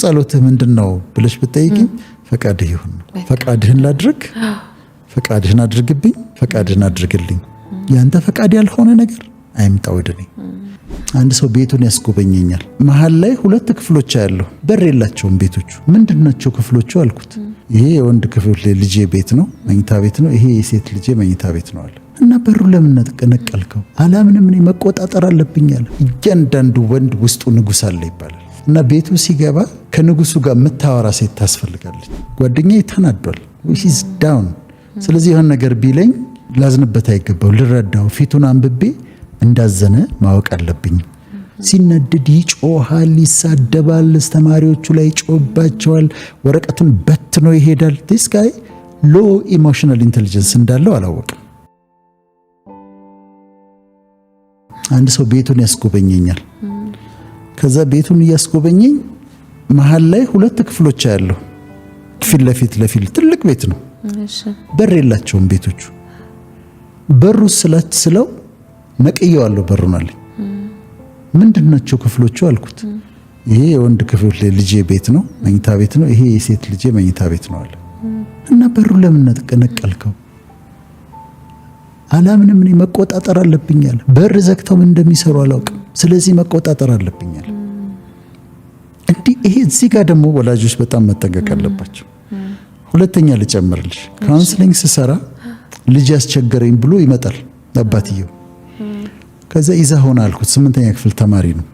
ጸሎትህ ምንድነው ብለሽ ብትጠይቂኝ ፈቃድህ ይሁን ፈቃድህን ላድርግ ፈቃድህን አድርግብኝ ፈቃድህን አድርግልኝ ያንተ ፈቃድ ያልሆነ ነገር አይምጣ ወደኔ አንድ ሰው ቤቱን ያስጎበኘኛል መሃል ላይ ሁለት ክፍሎች ያለው በር የላቸውም ቤቶቹ ምንድናቸው ክፍሎቹ አልኩት ይሄ የወንድ ክፍል ልጄ ቤት ነው መኝታ ቤት ነው ይሄ የሴት ልጄ መኝታ ቤት ነው አለ እና በሩ ለምን ነቀልከው አላምንም እኔ መቆጣጠር አለብኝ አለ እያንዳንዱ ወንድ ውስጡ ንጉስ አለ ይባላል እና ቤቱ ሲገባ ከንጉሱ ጋር መታወራ ሴት ታስፈልጋለች ጓደኛዬ ተናዷል ሂዝ ዳውን ስለዚህ የሆነ ነገር ቢለኝ ላዝንበት አይገባው ልረዳው ፊቱን አንብቤ እንዳዘነ ማወቅ አለብኝ ሲነድድ ይጮሃል ይሳደባል ተማሪዎቹ ላይ ጮባቸዋል ወረቀቱን በትኖ ይሄዳል this guy low emotional intelligence እንዳለው አላወቅም አንድ ሰው ቤቱን ያስጎበኘኛል ከዛ ቤቱን ያስጎበኘኝ መሃል ላይ ሁለት ክፍሎች ያለው ፊት ለፊት ትልቅ ቤት ነው በር የላቸውም ቤቶቹ በሩ ስለው ነቀየዋለሁ በሩን አለኝ ምንድናቸው ክፍሎቹ አልኩት ይሄ የወንድ ክፍል ልጄ ቤት ነው መኝታ ቤት ነው ይሄ የሴት ልጄ መኝታ ቤት ነው አለ እና በሩ ለምን ነቀልከው አላምንም እኔ መቆጣጠር አለብኝ አለ በር ዘግተው ምን እንደሚሰሩ አላውቅም ስለዚህ መቆጣጠር አለብኝ አለ እንዲህ ይሄ እዚህ ጋር ደግሞ ወላጆች በጣም መጠንቀቅ አለባቸው ሁለተኛ ልጨምርልሽ ካውንስሊንግ ስሰራ ልጅ ያስቸገረኝ ብሎ ይመጣል አባትየው ከዛ ይዛ ሆነ አልኩት 8ኛ ክፍል ተማሪ ነው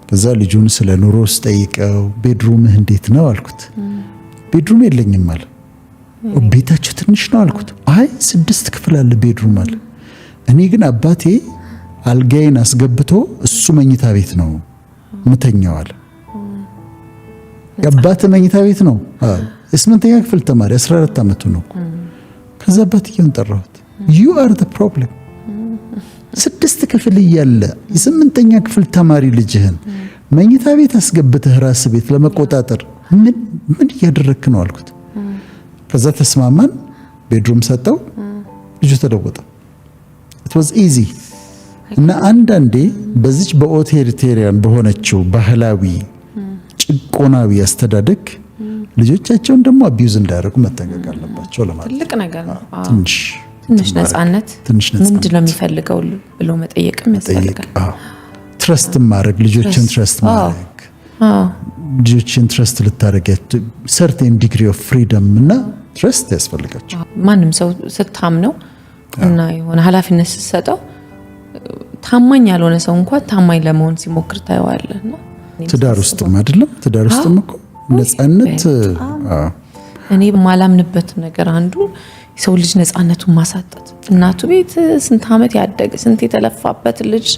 ከዛ ልጁን ስለ ኑሮ ስጠይቀው ቤድሩምህ እንዴት ነው አልኩት ቤድሩም የለኝም አለ ቤታችሁ ትንሽ ነው አልኩት አይ 6 ክፍል አለ ቤድሩም አለ እኔ ግን አባቴ አልጋዬን አስገብቶ እሱ መኝታ ቤት ነው ምተኛው አለ አባቴ መኝታ ቤት ነው 8ኛ ክፍል ተማሪ 14 አመቱ ነው ከዛ አባትየውን ጠራሁት you are the problem 6 ክፍል እያለ የ8ኛ ክፍል ተማሪ ልጅህን መኝታ ቤት አስገብተህ ራስ ቤት ለመቆጣጠር ምን ያደረክ ነው አልኩት ከዛ ተስማማን ቤድሩም ሰጠው ልጁ ተለወጠ it was easy እና አንዳንዴ በዚች በኦቶሪቴሪያን በሆነችው ባህላዊ ጭቆናዊ አስተዳደግ ልጆቻቸውን ደግሞ አቢዩዝ እንዳያደርጉ መጠንቀቅ አለባቸው ለማለት ትልቅ ነገር ነው ትንሽ ነፃነት ምንድነው የሚፈልገው ብሎ መጠየቅም ያስፈልጋል ትረስት ማድረግ ልጆችን ትረስት ማድረግ ልጆችን ትረስት ልታረጋት certain degree of freedom እና ትረስት ያስፈልጋቸው ማንም ሰው ስታምነው እና የሆነ ኃላፊነት ሲሰጠው ታማኝ ያልሆነ ሰው እንኳን ታማኝ ለመሆን ሲሞክር ታየዋለና ትዳር ውስጥም አይደለም ትዳር ውስጥም እኮ ነፃነት እኔ ማላምንበት ነገር አንዱ ሰው ልጅ ነፃነቱን ማሳጣት እናቱ ቤት ስንት አመት ያደገ ስንት የተለፋበት ልጅ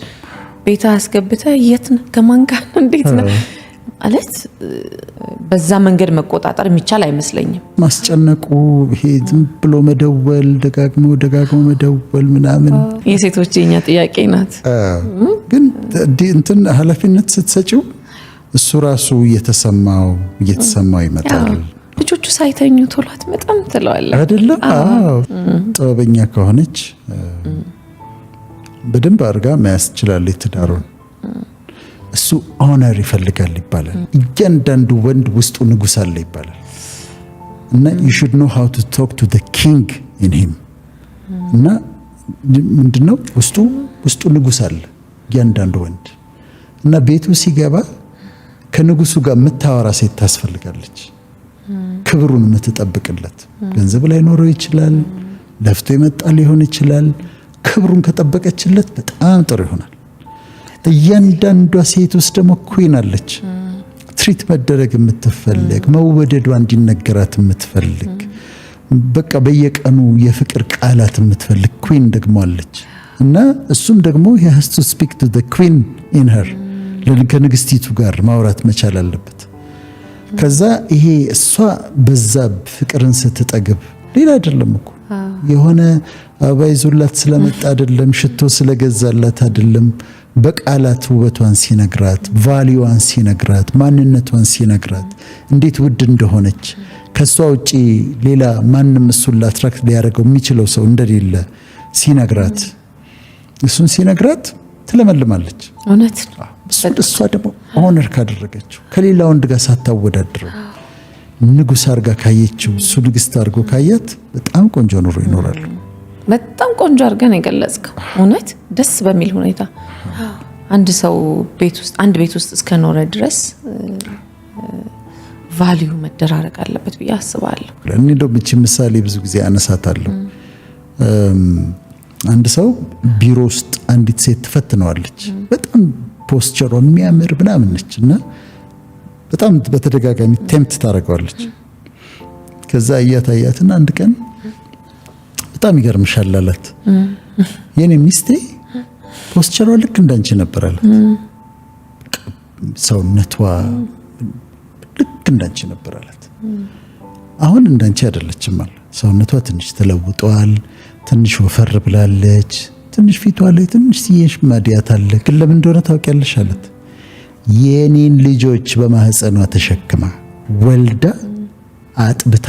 ቤት አስገብተ የት ነው ከማን ጋር እንዴት ነው ማለት በዛ መንገድ መቆጣጠር የሚቻል አይመስለኝም ማስጨነቁ ይሄ ዝም ብሎ መደወል ደጋግሞ መደወል ምናምን የሴቶች የኛ ጥያቄ ናት ግን እንትን ኃላፊነት ስትሰጪው እሱ ራሱ እየተሰማው ይመጣል ልጆቹ ሳይተኙ ቶላት መጣም ትለዋለህ አይደለም አዎ ጥበበኛ ከሆነች በደንብ አርጋ ማያስችላል ትዳሩን እሱ ኦነር ይፈልጋል ይባላል እያንዳንዱ ወንድ ውስጡ ንጉስ አለ ይባላል እና you should know how to talk to the king in him እና ምንድነው ውስጡ ንጉስ አለ እያንዳንዱ ወንድ እና ቤቱ ሲገባ ከንጉሱ ጋር መታወራ ሴት ታስፈልጋለች ክብሩን የምትጠብቅለት ገንዘብ ላይ ኖሮ ይችላል ለፍቶ ይመጣል ሊሆን ይችላል ክብሩን ከጠበቀችለት በጣም ጥሩ ይሆናል እያንዳንዷ ሴት ውስጥ ደግሞ ኩዊን አለች ትሪት መደረግ የምትፈልግ መወደዷ እንዲነገራት የምትፈልግ በቃ በየቀኑ የፍቅር ቃላት የምትፈልግ ኩዊን ደግሞ አለች እና እሱም ደግሞ he has to speak to the queen in her ለንግስቲቱ ጋር ማውራት መቻል አለበት ከዛ ይሄ እሷ በዛ ፍቅርን ስትጠግብ ሌላ አይደለም እኮ የሆነ አባይዙላት ስለመጣ አይደለም ሽቶ ስለገዛላት አይደለም በቃላት ውበቷን ሲነግራት ቫልዩዋን ሲነግራት ማንነቷን ሲነግራት እንዴት ውድ እንደሆነች ከሷ ውጪ ሌላ ማንንም እሱን ላትራክት ሊያደርገው የሚችለው ሰው እንደሌለ ሲነግራት እሱን ሲነግራት ትለመልማለች እውነት እሷ ደግሞ ኦነር ካደረገችው ከሌላ ወንድ ጋር ሳታወዳድረው ንጉስ አርጋ ካየችው እሱ ንግስት አርጎ ካያት በጣም ቆንጆ ኑሮ ይኖራሉ። በጣም ቆንጆ አርገን የገለጽከው እውነት ደስ በሚል ሁኔታ አንድ ሰው አንድ ቤት ውስጥ እስከኖረ ድረስ ቫልዩ መደራረግ አለበት ብዬ አስባለሁ። እኔ እንደውም እቺ ምሳሌ ብዙ ጊዜ አነሳታለሁ። አንድ ሰው ቢሮ ውስጥ አንዲት ሴት ትፈትነዋለች። በጣም ፖስቸሯ የሚያምር ምናምን ነች እና በጣም በተደጋጋሚ ቴምፕት ታደርገዋለች። ከዛ አያትና አንድ ቀን በጣም ይገርምሻል አላት። የኔ ሚስቴ ፖስቸሯ ልክ እንዳንቺ ነበር አላት። ሰውነቷ ልክ እንዳንቺ ነበር አላት። አሁን እንዳንቺ አይደለችም አለ። ሰውነቷ ትንሽ ተለውጧል፣ ትንሽ ወፈር ብላለች፣ ትንሽ ፊቷ ላይ ትንሽ ሲየሽ ማዲያት አለ። ግን ለምን እንደሆነ ታውቂያለሽ አላት። የኔን ልጆች በማህፀኗ ተሸክማ ወልዳ አጥብታ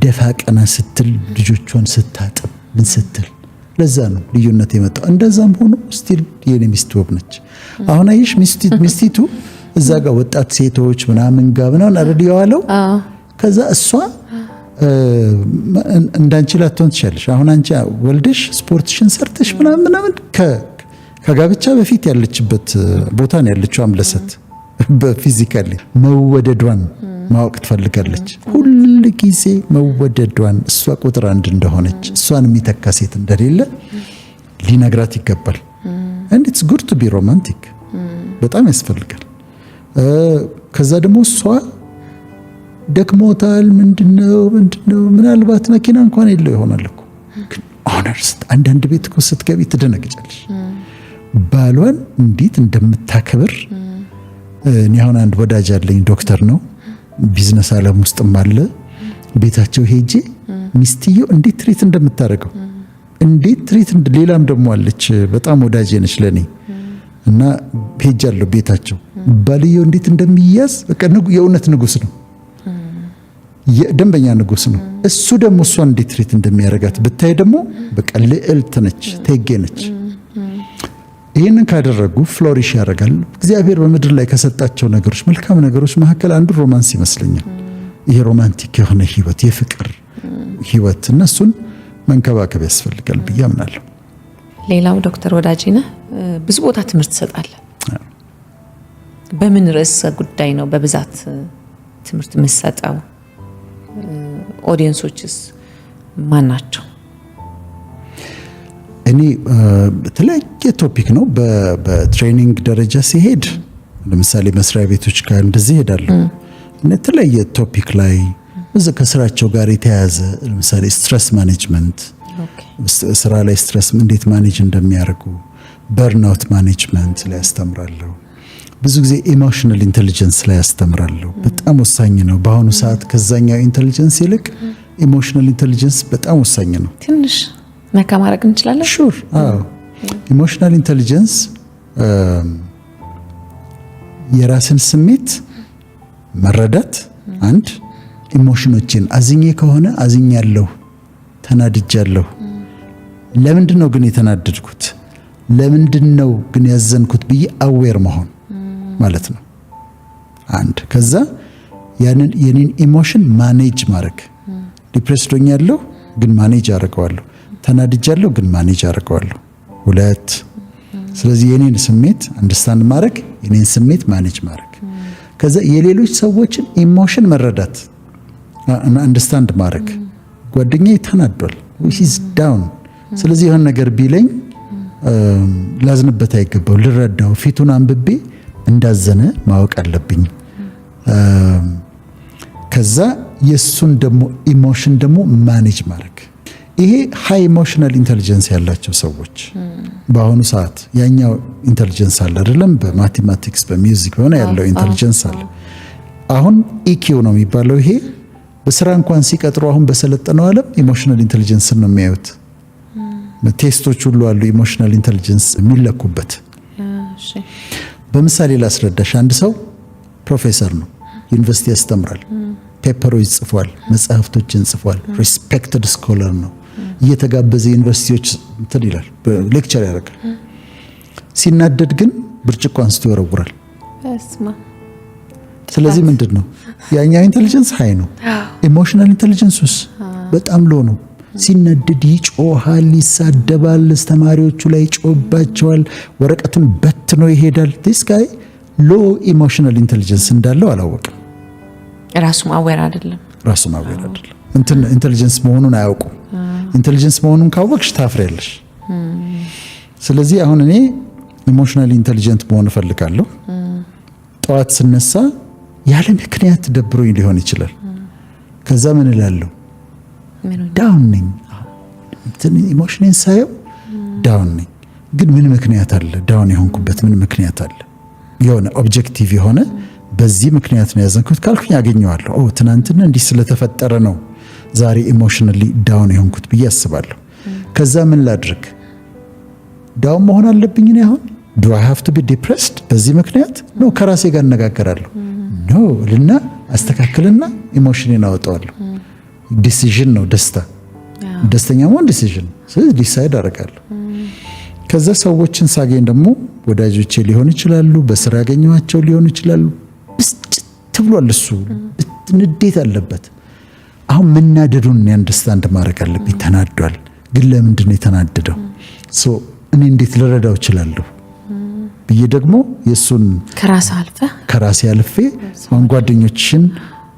ደፋ ቀና ስትል ልጆቿን ስታጥብ ምን ስትል ለዛ ነው ልዩነት የመጣው። እንደዛም ሆኖ ስቲል የኔ ሚስት ውብ ነች። አሁን አይሽ ሚስቲቱ እዛ ጋር ወጣት ሴቶች ምናምን ጋር ምናምን አይደል የዋለው። ከዛ እሷ እንዳንቺ ላትሆን ትችላለሽ። አሁን አንቺ ወልደሽ ስፖርትሽን ሰርተሽ ምናምን ከጋብቻ በፊት ያለችበት ቦታ ነው ያለችው። አምለሰት በፊዚካሊ መወደዷን ማወቅ ትፈልጋለች። ሁል ጊዜ መወደዷን እሷ ቁጥር አንድ እንደሆነች እሷን የሚተካ ሴት እንደሌለ ሊነግራት ይገባል። and it's good to be romantic በጣም ያስፈልጋል። ከዛ ደግሞ እሷ ደክሞታል ምንድነው ምናልባት መኪና እንኳን የለው ይሆናል እኮ ግን ኦነርስ አንዳንድ ቤት እኮ ስትገቢ ትደነግጫለሽ። ባሏን እንዴት እንደምታከብር እኔ አሁን አንድ ወዳጅ አለኝ ዶክተር ነው ቢዝነስ ዓለም ውስጥም አለ። ቤታቸው ሄጄ ሚስትየው እንዴት ትሪት እንደምታደርገው እንዴት ትሪት ሌላም ደግሞ አለች በጣም ወዳጄ ነች ለኔ እና ሄጃለሁ ቤታቸው። ባልየው እንዴት እንደሚያዝ በቃ የእውነት ንጉስ ነው፣ የደንበኛ ንጉስ ነው። እሱ ደግሞ እሷን እንዴት ትሪት እንደሚያደርጋት ብታይ ደግሞ በቃ ልዕልት ነች፣ ቴጌ ነች። ይህንን ካደረጉ ፍሎሪሽ ያደርጋል። እግዚአብሔር በምድር ላይ ከሰጣቸው ነገሮች መልካም ነገሮች መካከል አንዱ ሮማንስ ይመስለኛል። ይሄ ሮማንቲክ የሆነ ህይወት፣ የፍቅር ህይወት እነሱን መንከባከብ ያስፈልጋል ብዬ አምናለሁ። ሌላው ዶክተር ወዳጄነህ ብዙ ቦታ ትምህርት ትሰጣለህ። በምን ርዕሰ ጉዳይ ነው በብዛት ትምህርት የምትሰጠው? ኦዲየንሶችስ ማን ናቸው? እኔ በተለያየ ቶፒክ ነው በትሬኒንግ ደረጃ ሲሄድ ለምሳሌ መስሪያ ቤቶች ጋር እንደዚህ ሄዳለሁ እና የተለያየ ቶፒክ ላይ ከስራቸው ጋር የተያያዘ ለምሳሌ ስትረስ ማኔጅመንት፣ ስራ ላይ ስትረስ እንዴት ማኔጅ እንደሚያደርጉ፣ በርናውት ማኔጅመንት ላይ ያስተምራለሁ። ብዙ ጊዜ ኢሞሽናል ኢንተለጀንስ ላይ ያስተምራለሁ። በጣም ወሳኝ ነው በአሁኑ ሰዓት ከዛኛው ኢንተለጀንስ ይልቅ ኢሞሽናል ኢንተለጀንስ በጣም ወሳኝ ነው። ትንሽ ነካ ማድረግ እንችላለን? ሹር አዎ። ኢሞሽናል ኢንተለጀንስ የራስን ስሜት መረዳት፣ አንድ ኢሞሽኖችን አዝኜ ከሆነ አዝኛለሁ፣ ተናድጃለሁ፣ ለምንድን ነው ግን የተናደድኩት፣ ለምንድን ነው ግን ያዘንኩት ብዬ አዌር መሆን ማለት ነው አንድ። ከዛ ያንን የኔን ኢሞሽን ማኔጅ ማድረግ፣ ዲፕሬስድ ሆኛለሁ ግን ማኔጅ አደርገዋለሁ፣ ተናድጃለሁ ግን ማኔጅ አደርገዋለሁ። ሁለት ስለዚህ የኔን ስሜት አንደርስታንድ ማድረግ፣ የኔን ስሜት ማኔጅ ማድረግ። ከዛ የሌሎች ሰዎችን ኢሞሽን መረዳት አንደርስታንድ ማድረግ። ጓደኛዬ ተናዷል ሂዝ ዳውን፣ ስለዚህ የሆነ ነገር ቢለኝ ላዝንበት አይገባው፣ ልረዳው፣ ፊቱን አንብቤ እንዳዘነ ማወቅ አለብኝ። ከዛ የሱን ደግሞ ኢሞሽን ደግሞ ማኔጅ ማድረግ። ይሄ ሃይ ኢሞሽናል ኢንተለጀንስ ያላቸው ሰዎች በአሁኑ ሰዓት ያኛው ኢንተለጀንስ አለ አይደለም፣ በማቴማቲክስ በሚውዚክ ሆነ ያለው ኢንተለጀንስ አለ። አሁን ኢኪው ነው የሚባለው። ይሄ በስራ እንኳን ሲቀጥሩ አሁን በሰለጠነው ዓለም ኢሞሽናል ኢንተለጀንስ ነው የሚያዩት። ቴስቶች ሁሉ አሉ ኢሞሽናል ኢንተለጀንስ የሚለኩበት። በምሳሌ ላስረዳሽ። አንድ ሰው ፕሮፌሰር ነው፣ ዩኒቨርሲቲ ያስተምራል፣ ፔፐሮች ጽፏል፣ መጽሐፍቶችን ጽፏል፣ ሪስፔክትድ ስኮለር ነው፣ እየተጋበዘ ዩኒቨርሲቲዎች እንትን ይላል፣ ሌክቸር ያደርጋል። ሲናደድ ግን ብርጭቆ አንስቶ ይወረውራል። እስማ ስለዚህ ምንድነው ያኛው ኢንተለጀንስ ሃይ ነው። ኢሞሽናል ኢንተለጀንስስ በጣም ሎ ነው። ሲነድድ ይጮሃል፣ ይሳደባል፣ ተማሪዎቹ ላይ ይጮባቸዋል፣ ወረቀቱን በትኖ ይሄዳል። this guy ሎ ኢሞሽናል ኢንተለጀንስ እንዳለው አላወቅም። ራሱም አዌር አይደለም። እንትን ኢንተለጀንስ መሆኑን አያውቁ። ኢንተለጀንስ መሆኑን ካወቅሽ ታፍሪያለሽ። ስለዚህ አሁን እኔ ኢሞሽናል ኢንተለጀንት መሆን እፈልጋለሁ። ጠዋት ስነሳ ያለ ምክንያት ደብሮኝ ሊሆን ይችላል። ከዛ ምን እላለሁ? ዳውን ነኝ። ኢሞሽኔን ሳየው ዳውን ነኝ። ግን ምን ምክንያት አለ? ዳውን የሆንኩበት ምን ምክንያት አለ? የሆነ ኦብጀክቲቭ የሆነ በዚህ ምክንያት ነው ያዘንኩት ካልኩኝ ያገኘዋለሁ። ትናንትና እንዲህ ስለተፈጠረ ነው ዛሬ ኢሞሽናሊ ዳውን የሆንኩት ብዬ አስባለሁ። ከዛ ምን ላድርግ? ዳውን መሆን አለብኝ እኔ አሁን? do I have to be depressed በዚህ ምክንያት ነው? ከራሴ ጋር እነጋገራለሁ ነው ልና አስተካክልና ኢሞሽኔን አወጣዋለሁ። ዲሲዥን ነው ደስታ። ደስተኛ መሆን ዲሲዥን። ስለዚህ ዲሳይድ አደርጋለሁ። ከዛ ሰዎችን ሳገኝ ደግሞ ወዳጆቼ ሊሆን ይችላሉ፣ በስራ ያገኘኋቸው ሊሆን ይችላሉ። ብስጭት ብሏል እሱ፣ ንዴት አለበት። አሁን መናደዱን አንደርስታንድ ማድረግ አለብኝ። ተናዷል፣ ግን ለምንድን ነው የተናደደው? እኔ እንዴት ልረዳው እችላለሁ ብዬ ደግሞ የሱን ከራሴ አልፌ አሁን ጓደኞችሽን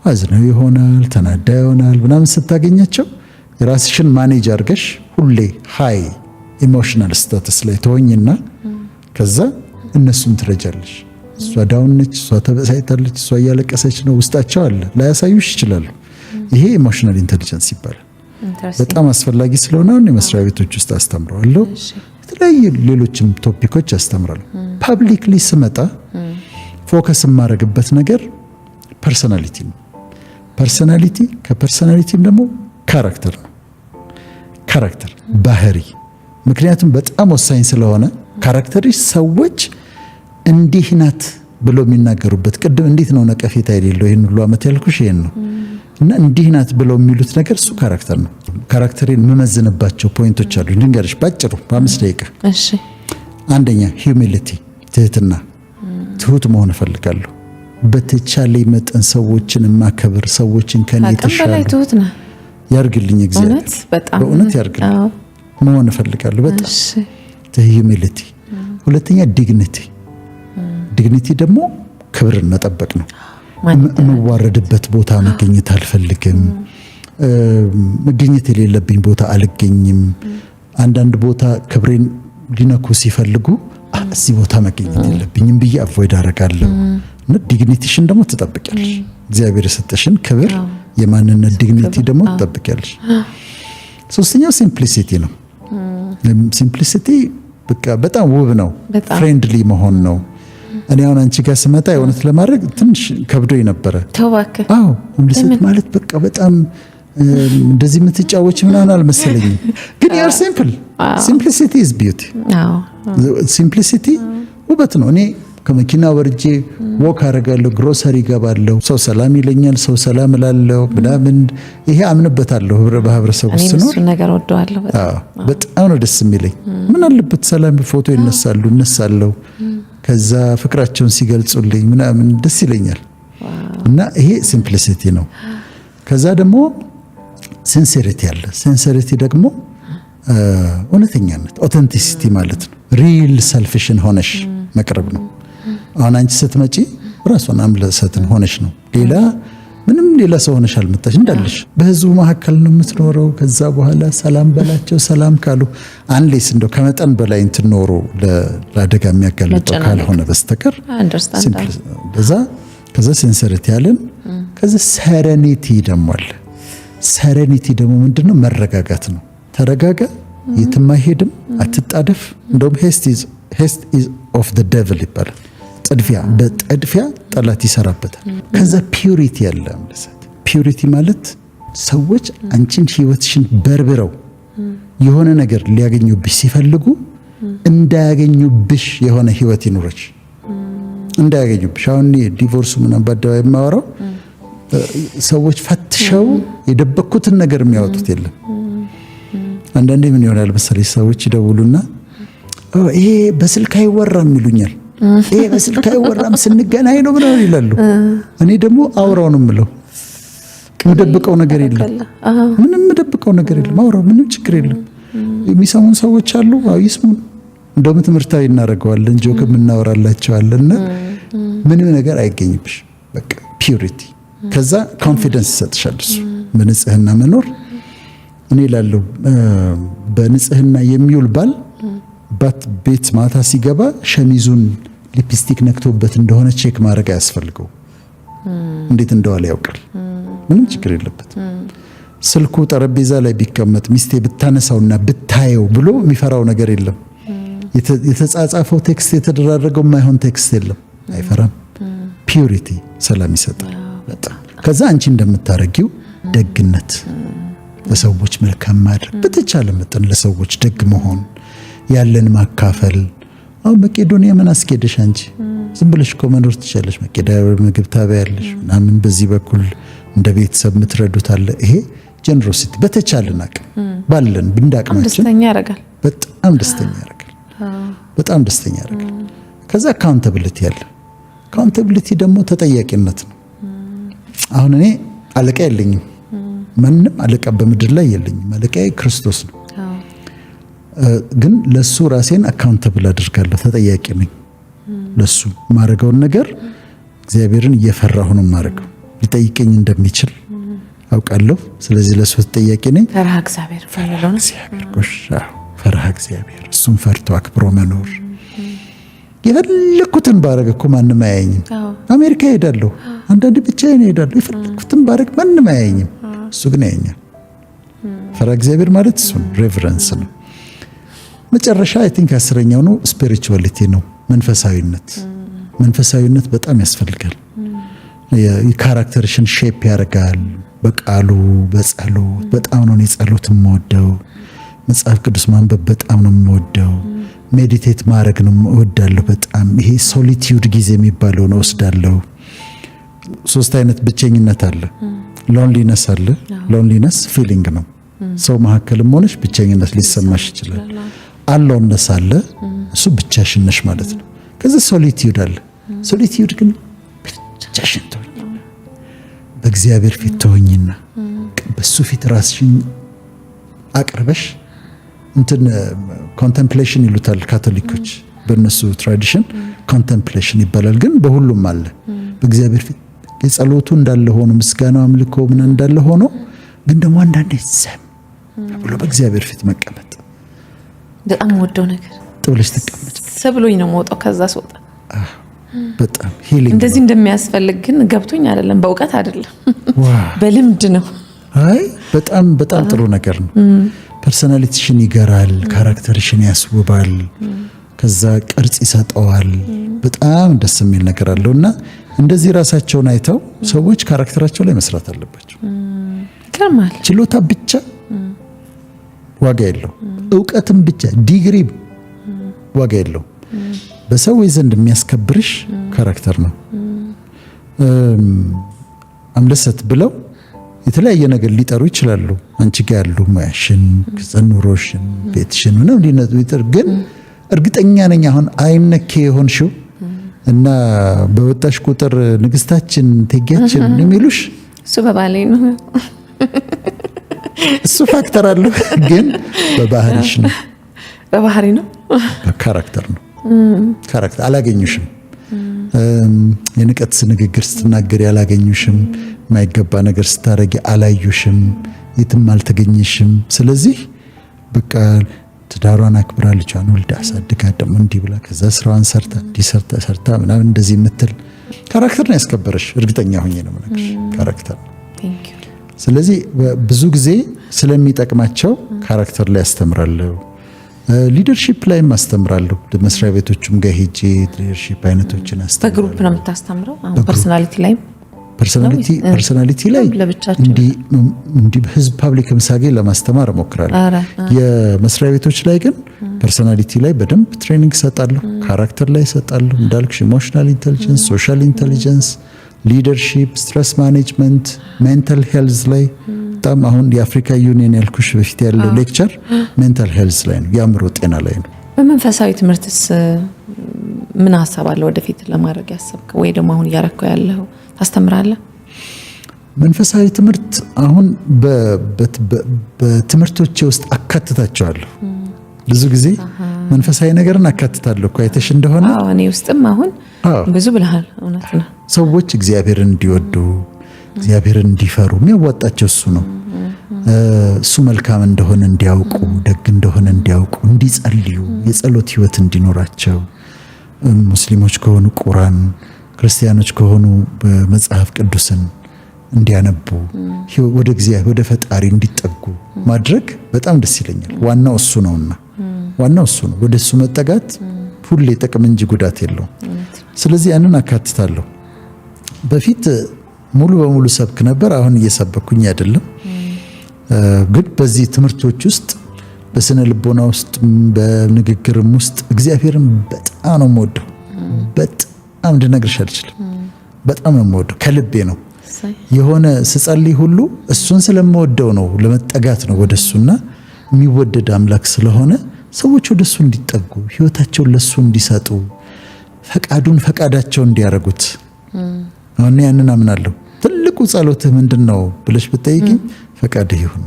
አዝነው ይሆናል፣ ተናዳ ይሆናል ምናምን ስታገኛቸው የራስሽን ማኔጅ አድርገሽ ሁሌ ሃይ ኢሞሽናል ስታተስ ላይ ተወኝና ከዛ እነሱን ትረጃለሽ። እሷ ዳውን ነች፣ እሷ ተበሳይታለች፣ እሷ እያለቀሰች ነው፣ ውስጣቸው አለ፣ ላያሳዩሽ ይችላሉ። ይሄ ኢሞሽናል ኢንተለጀንስ ይባላል። በጣም አስፈላጊ ስለሆነ አሁን የመስሪያ ቤቶች ውስጥ አስተምረዋለሁ። የተለያዩ ሌሎችም ቶፒኮች አስተምራለሁ። ፐብሊክሊ ስመጣ ፎከስ የማደርግበት ነገር ፐርሰናሊቲ ነው። ፐርሰናሊቲ ከፐርሰናሊቲም ደግሞ ካራክተር ነው። ካራክተር ባህሪ፣ ምክንያቱም በጣም ወሳኝ ስለሆነ ካራክተሪሽ ሰዎች እንዲህ ናት ብሎ የሚናገሩበት። ቅድም እንዴት ነው ነቀፌታ የሌለው ይሄን ሁሉ ዓመት ያልኩሽ ይሄን ነው። እና እንዲህ ናት ብለው የሚሉት ነገር እሱ ካራክተር ነው። ካራክተሬን የምመዝንባቸው ፖይንቶች አሉ። እንድንገርሽ ባጭሩ በ5 ደቂቃ። እሺ። አንደኛ ሂዩሚሊቲ፣ ትህትና። ትሁት መሆን እፈልጋለሁ። በተቻለ መጠን ሰዎችን ማከብር፣ ሰዎችን ከኔ ተሻለ ያርግልኝ እግዚአብሔር፣ በእውነት ያርግልኝ መሆን እፈልጋለሁ በጣም። ሂዩሚሊቲ። ሁለተኛ ዲግኒቲ። ዲግኒቲ ደግሞ ክብርን መጠበቅ ነው። የምዋረድበት ቦታ መገኘት አልፈልግም። መገኘት የሌለብኝ ቦታ አልገኝም። አንዳንድ ቦታ ክብሬን ሊነኩ ሲፈልጉ እዚህ ቦታ መገኘት የለብኝም ብዬ አቮይድ አደርጋለሁ። እና ዲግኒቲሽን ደግሞ ትጠብቂያለሽ። እግዚአብሔር የሰጠሽን ክብር የማንነት ዲግኒቲ ደግሞ ትጠብቂያለሽ። ሶስተኛው ሲምፕሊሲቲ ነው። ሲምፕሊሲቲ በቃ በጣም ውብ ነው። ፍሬንድሊ መሆን ነው። እኔ አሁን አንቺ ጋር ስመጣ የእውነት ለማድረግ ትንሽ ከብዶኝ ነበረ። ተዋከ ሲምፕሊሲቲ ማለት በቃ በጣም እንደዚህ የምትጫወች ምናምን አልመሰለኝም። ግን ያር ሲምፕል። ሲምፕሊሲቲ ኢዝ ቢዩቲ። ሲምፕሊሲቲ ውበት ነው። እኔ ከመኪና ወርጄ ወክ አደርጋለሁ፣ ግሮሰሪ ገባለሁ፣ ሰው ሰላም ይለኛል፣ ሰው ሰላም እላለሁ ምናምን። ይሄ አምንበታለሁ። በህብረተሰቡ ውስጥ ነው ነገር ወደዋለሁ። በጣም ነው ደስ የሚለኝ። ምን አለበት ሰላም ፎቶ እነሳለሁ፣ ከዛ ፍቅራቸውን ሲገልጹልኝ ምናምን ደስ ይለኛል። እና ይሄ ሲምፕሊሲቲ ነው። ከዛ ደግሞ ሲንሲሪቲ አለ። ሲንሲሪቲ ደግሞ እውነተኛነት፣ ኦተንቲሲቲ ማለት ነው። ሪል ሰልፍሽን ሆነሽ መቅረብ ነው። አሁን አንቺ ስትመጪ ራስዎን አምለሰትን ሆነሽ ነው። ምንም ሌላ ሰው ሆነሽ አልመጣሽ፣ እንዳለሽ በህዝቡ መካከል ነው የምትኖረው። ከዛ በኋላ ሰላም በላቸው። ሰላም ካሉ አንሌስ እንደው ከመጠን በላይ እንትን ኖሮ ለአደጋ የሚያጋልጠው ካልሆነ በስተቀር ከዛ ሲንሲሪቲ አለን። ከዛ ሰረኒቲ ደግሞ አለ። ሰረኒቲ ደግሞ ምንድነው? መረጋጋት ነው። ተረጋጋ፣ የትም አይሄድም፣ አትጣደፍ። እንደውም ሄስት ኢዝ ኦፍ ዘ ዴቪል ይባላል። በጥድፊያ ጠላት ይሰራበታል። ከዛ ፒዩሪቲ ያለ አምለሰት። ፒዩሪቲ ማለት ሰዎች አንቺን ህይወትሽን በርብረው የሆነ ነገር ሊያገኙብሽ ሲፈልጉ እንዳያገኙብሽ የሆነ ህይወት ይኑረች። እንዳያገኙብሽ። አሁን ዲቮርሱ ምናምን በአደባባይ የማወራው ሰዎች ፈትሸው የደበኩትን ነገር የሚያወጡት የለም። አንዳንዴ ምን ይሆናል መሰለሽ፣ ሰዎች ይደውሉና ይሄ በስልክ አይወራም ይሉኛል። ይሄ በስልክ አይወራም ስንገናኝ ነው ብለው ይላሉ። እኔ ደግሞ አውራው ነው የምለው። ምደብቀው ነገር የለም፣ ምንም ምደብቀው ነገር የለም። አውራው ምንም ችግር የለም። የሚሰሙን ሰዎች አሉ፣ አዎ ይስሙን። እንደውም ትምህርታዊ እናደርገዋለን፣ ጆክም እናወራላቸዋለንና ምንም ነገር አይገኝብሽ። በቃ ፒዩሪቲ። ከዛ ኮንፊደንስ ይሰጥሻል እሱ በንጽህና መኖር። እኔ እላለሁ በንጽህና የሚውል ባል ቤት ማታ ሲገባ ሸሚዙን ሊፕስቲክ ነክቶበት እንደሆነ ቼክ ማድረግ አያስፈልገው። እንዴት እንደዋለ ያውቃል። ምንም ችግር የለበት። ስልኩ ጠረጴዛ ላይ ቢቀመጥ ሚስቴ ብታነሳውና ብታየው ብሎ የሚፈራው ነገር የለም። የተጻጻፈው ቴክስት የተደራረገው ማይሆን ቴክስት የለም። አይፈራም። ፒዩሪቲ ሰላም ይሰጣል በጣም። ከዛ አንቺ እንደምታረጊው ደግነት፣ ለሰዎች መልካም ማድረግ፣ በተቻለ መጠን ለሰዎች ደግ መሆን፣ ያለን ማካፈል። አሁን መቄዶንያ ምን አስኬደሽ አንቺ? ዝም ብለሽ እኮ መኖር ትችላለሽ። መቄዶንያ ምግብ ታበያለሽ ምናምን፣ በዚህ በኩል እንደ ቤተሰብ የምትረዱት አለ። ይሄ ጀነሮሲቲ በተቻለን አቅም ባለን ብንዳቅማችን ደስተኛ ያደርጋል። በጣም ደስተኛ ያደርጋል። በጣም ደስተኛ ያደርጋል። ከዛ አካውንታቢሊቲ ያለ። አካውንታቢሊቲ ደግሞ ተጠያቂነት ነው። አሁን እኔ አለቃ የለኝም፣ ማንም አለቃ በምድር ላይ የለኝም። አለቃዬ ክርስቶስ ነው። ግን ለሱ ራሴን አካውንታብል አድርጋለሁ። ተጠያቂ ነኝ ለሱ ማረገውን ነገር። እግዚአብሔርን እየፈራሁ ነው ማረገው። ሊጠይቀኝ እንደሚችል አውቃለሁ። ስለዚህ ለሱ ተጠያቂ ነኝ። ፈርሃ እግዚአብሔር ፈራለሁ ነው። ፈርሃ እግዚአብሔር፣ እሱም ፈርቶ አክብሮ መኖር። የፈለኩትን ባረግ እኮ ማንም አያየኝም። አሜሪካ ሄዳለሁ፣ አንዳንድ ብቻዬን ሄዳለሁ። የፈለኩትን ባረግ ማንም አያየኝም፣ እሱ ግን ያየኛል። ፈርሃ እግዚአብሔር ማለት እሱ ነው። ሬቨረንስ ነው። መጨረሻ አይ ቲንክ 10ኛው ነው ስፒሪቹዋሊቲ ነው። መንፈሳዊነት። መንፈሳዊነት በጣም ያስፈልጋል። የካራክተርሽን ሼፕ ያደርጋል። በቃሉ በጸሎት በጣም ነው ጸሎት የምወደው። መጽሐፍ ቅዱስ ማንበብ በጣም ነው የምወደው። ሜዲቴት ማድረግ ነው እወዳለሁ በጣም። ይሄ ሶሊቲዩድ ጊዜ የሚባለው ነው ወስዳለሁ። 3 አይነት ብቸኝነት አለ። ሎንሊነስ አለ። ሎንሊነስ ፊሊንግ ነው። ሰው መካከልም ሆነሽ ብቸኝነት ሊሰማሽ ይችላል። አሎነስ አለ። እሱ ብቻሽን ነሽ ማለት ነው። ከዛ ሶሊቲዩድ አለ። ሶሊቲዩድ ግን ብቻሽን ትሆኚ በእግዚአብሔር ፊት ትሆኚና በሱ ፊት ራስሽን አቅርበሽ እንትን ኮንቴምፕሌሽን ይሉታል ካቶሊኮች። በእነሱ ትራዲሽን ኮንቴምፕሌሽን ይባላል። ግን በሁሉም አለ። በእግዚአብሔር ፊት የጸሎቱ እንዳለ ሆኖ ምስጋናው አምልኮ ምን እንዳለ ሆኖ ግን ደግሞ አንዳንዴ ዘም ብሎ በእግዚአብሔር ፊት መቀመጥ በጣም ወደው ነገር ጥብለሽ ተቀመጭ ሰብሎኝ ነው የምወጣው። ከዛ ስወጣ በጣም ሂሊንግ እንደዚህ እንደሚያስፈልግ ግን ገብቶኝ አይደለም፣ በእውቀት አይደለም፣ በልምድ ነው። አይ በጣም በጣም ጥሩ ነገር ነው። ፐርሰናሊቲሽን ይገራል፣ ካራክተርሽን ያስውባል፣ ከዛ ቅርጽ ይሰጠዋል። በጣም ደስ የሚል ነገር አለውና እንደዚህ ራሳቸውን አይተው ሰዎች ካራክተራቸው ላይ መስራት አለባቸው። ይገርማል። ችሎታ ብቻ ዋጋ የለው፣ እውቀትም ብቻ ዲግሪ ዋጋ የለው። በሰዎች ዘንድ የሚያስከብርሽ ካራክተር ነው። አምለሰት ብለው የተለያየ ነገር ሊጠሩ ይችላሉ። አንቺ ጋር ያሉ ሙያሽን፣ ኑሮሽን፣ ቤትሽን ምንም ሊነጥሩ ግን እርግጠኛ ነኝ አሁን አይነኬ የሆንሽው እና በወጣሽ ቁጥር ንግስታችን ቴጌያችን የሚሉሽ እሱ በባሌ ነው። እሱ ፋክተር አለው፣ ግን በባህሪሽ ነው። በባህሪ ነው፣ በካራክተር ነው። ካራክተር አላገኙሽም። የንቀት ንግግር ስትናገሪ አላገኙሽም። የማይገባ ነገር ስታረጊ አላዩሽም። የትም አልተገኘሽም። ስለዚህ በቃ ትዳሯን አክብራ ልጇን ወልዳ አሳድጋ ደግሞ እንዲህ ብላ ከዛ ስራዋን ሰርታ እንዲህ ሰርታ ምናምን እንደዚህ የምትል ካራክተር ነው ያስከበረሽ። እርግጠኛ ሆኜ ነው የምነግርሽ ካራክተር። ስለዚህ ብዙ ጊዜ ስለሚጠቅማቸው ካራክተር ላይ ያስተምራለሁ። ሊደርሺፕ ላይም አስተምራለሁ። መስሪያ ቤቶችም ጋር ሄጄ ሊደርሺፕ አይነቶችን አስተምራለሁ። በግሩፕ ነው የምታስተምረው? ፐርሰናሊቲ ላይ ፐርሰናሊቲ ላይ እንዲህ ህዝብ ፐብሊክም ሳገኝ ለማስተማር እሞክራለሁ። የመስሪያ ቤቶች ላይ ግን ፐርሰናሊቲ ላይ በደንብ ትሬኒንግ እሰጣለሁ። ካራክተር ላይ እሰጣለሁ። እንዳልክሽ ኢሞሽናል ኢንተሊጀንስ፣ ሶሻል ኢንተሊጀንስ፣ ሊደርሺፕ፣ ስትረስ ማኔጅመንት፣ ሜንታል ሄልዝ ላይ በጣም አሁን የአፍሪካ ዩኒየን ያልኩሽ በፊት ያለው ሌክቸር ሜንታል ሄልዝ ላይ ነው፣ የአእምሮ ጤና ላይ ነው። በመንፈሳዊ ትምህርትስ ምን ሐሳብ አለ ወደፊት ለማድረግ ያሰብከው ወይ ደግሞ አሁን እያረከው ያለው ታስተምራለህ? መንፈሳዊ ትምህርት አሁን በትምህርቶቼ ውስጥ አካትታቸዋለሁ። ብዙ ጊዜ መንፈሳዊ ነገርን አካትታለሁ እኮ አይተሽ እንደሆነ። አዎ እኔ ውስጥም አሁን ብዙ ብለሃል። እውነት ነው። ሰዎች እግዚአብሔርን እንዲወዱ እግዚአብሔርን እንዲፈሩ የሚያዋጣቸው እሱ ነው። እሱ መልካም እንደሆነ እንዲያውቁ፣ ደግ እንደሆነ እንዲያውቁ፣ እንዲጸልዩ፣ የጸሎት ህይወት እንዲኖራቸው፣ ሙስሊሞች ከሆኑ ቁርአን፣ ክርስቲያኖች ከሆኑ በመጽሐፍ ቅዱስን እንዲያነቡ፣ ወደ እግዚአብሔር ወደ ፈጣሪ እንዲጠጉ ማድረግ በጣም ደስ ይለኛል። ዋናው እሱ ነውና ዋናው እሱ ነው። ወደ እሱ መጠጋት ሁሌ ጥቅም እንጂ ጉዳት የለውም። ስለዚህ ያንን አካትታለሁ። በፊት ሙሉ በሙሉ ሰብክ ነበር፣ አሁን እየሰበኩኝ አይደለም። ግን በዚህ ትምህርቶች ውስጥ በስነ ልቦና ውስጥ በንግግርም ውስጥ እግዚአብሔርን በጣም ነው የምወደው። በጣም እንድነግርሽ አልችልም። በጣም ነው የምወደው፣ ከልቤ ነው። የሆነ ስጸልይ ሁሉ እሱን ስለምወደው ነው፣ ለመጠጋት ነው ወደሱና የሚወደድ አምላክ ስለሆነ ሰዎች ወደሱ እንዲጠጉ፣ ህይወታቸውን ለሱ እንዲሰጡ፣ ፈቃዱን ፈቃዳቸው እንዲያረጉት አሁን ያንን አምናለሁ። ትልቁ ጸሎትህ ምንድነው ብለሽ ብትጠይቂኝ ፈቃድህ ይሁን።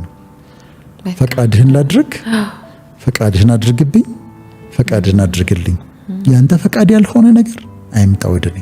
ፈቃድህን ላድርግ፣ ፈቃድህን አድርግብኝ፣ ፈቃድህን አድርግልኝ። ያንተ ፈቃድ ያልሆነ ነገር አይምጣ ወደኔ።